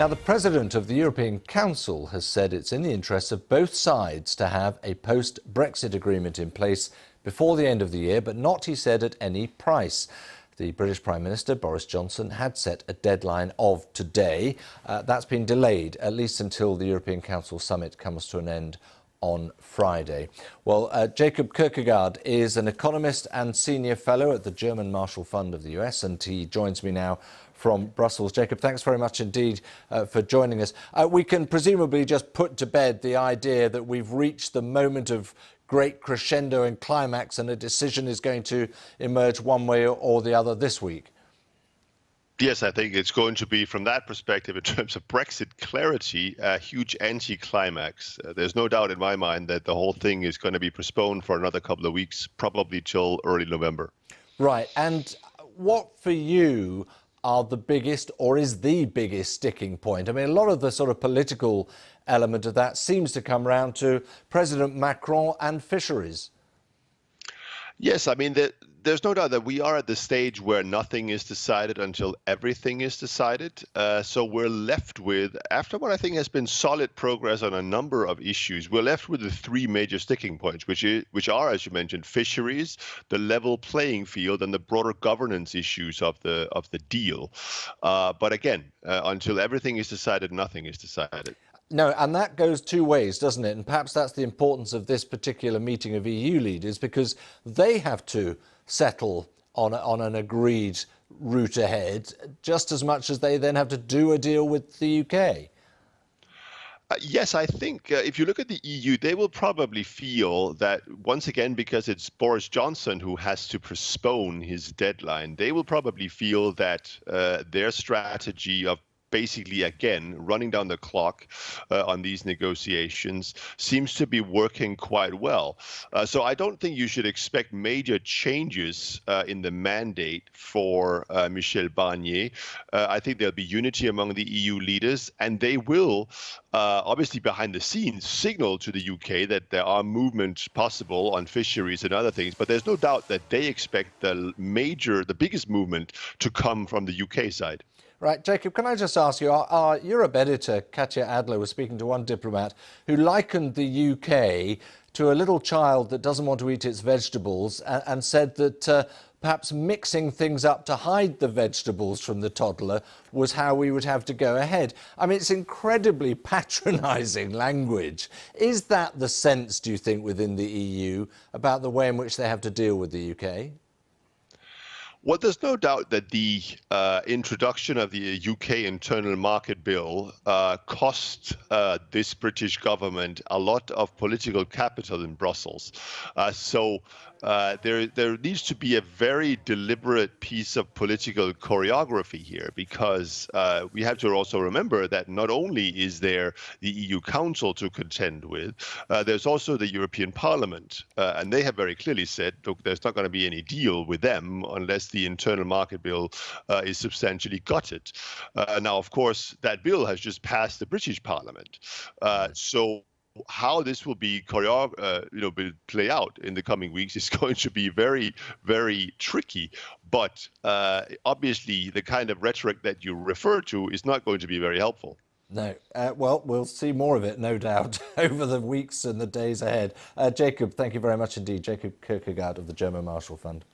Now, the President of the European Council has said it's in the interests of both sides to have a post-Brexit agreement in place before the end of the year, but not, he said, at any price. The British Prime Minister, Boris Johnson, had set a deadline of today. That's been delayed, at least until the European Council summit comes to an end on Friday. Well, Jacob Kirkegaard is an economist and senior fellow at the German Marshall Fund of the US, and he joins me now from Brussels. Jacob, thanks very much indeed for joining us. We can presumably just put to bed the idea that we've reached the moment of great crescendo and climax, and a decision is going to emerge one way or the other this week. Yes, I think it's going to be, from that perspective, in terms of Brexit clarity, a huge anti-climax. There's no doubt in my mind that the whole thing is going to be postponed for another couple of weeks, probably till early November. Right. And what for you are the biggest, or is the biggest, sticking point? I mean, a lot of the sort of political element of that seems to come round to President Macron and fisheries. Yes, I mean, there's no doubt that we are at the stage where nothing is decided until everything is decided. So we're left with, after what I think has been solid progress on a number of issues, we're left with the three major sticking points, which are, as you mentioned, fisheries, the level playing field, and the broader governance issues of the deal. But again, until everything is decided, nothing is decided. No, and that goes two ways, doesn't it? And perhaps that's the importance of this particular meeting of EU leaders, because they have to settle on an agreed route ahead, just as much as they then have to do a deal with the UK. Yes, I think if you look at the EU, they will probably feel that, once again, because it's Boris Johnson who has to postpone his deadline, they will probably feel that their strategy of basically, again, running down the clock on these negotiations seems to be working quite well. So I don't think you should expect major changes in the mandate for Michel Barnier. I think there'll be unity among the EU leaders, and they will, obviously behind the scenes, signal to the UK that there are movements possible on fisheries and other things. But there's no doubt that they expect the biggest movement to come from the UK side. Right, Jacob, can I just ask you, our Europe editor, Katja Adler, was speaking to one diplomat who likened the UK to a little child that doesn't want to eat its vegetables, and said that perhaps mixing things up to hide the vegetables from the toddler was how we would have to go ahead. I mean, it's incredibly patronising language. Is that the sense, do you think, within the EU about the way in which they have to deal with the UK? Well, there's no doubt that the introduction of the UK internal market bill cost this British government a lot of political capital in Brussels. So there needs to be a very deliberate piece of political choreography here, because we have to also remember that not only is there the EU Council to contend with, there's also the European Parliament. And they have very clearly said, look, there's not going to be any deal with them unless the internal market bill is substantially gutted. Now, of course, that bill has just passed the British Parliament. So how this will be play out in the coming weeks is going to be very, very tricky. But obviously, the kind of rhetoric that you refer to is not going to be very helpful. No. Well, we'll see more of it, no doubt, over the weeks and the days ahead. Jacob, thank you very much indeed. Jacob Kirkegaard of the German Marshall Fund.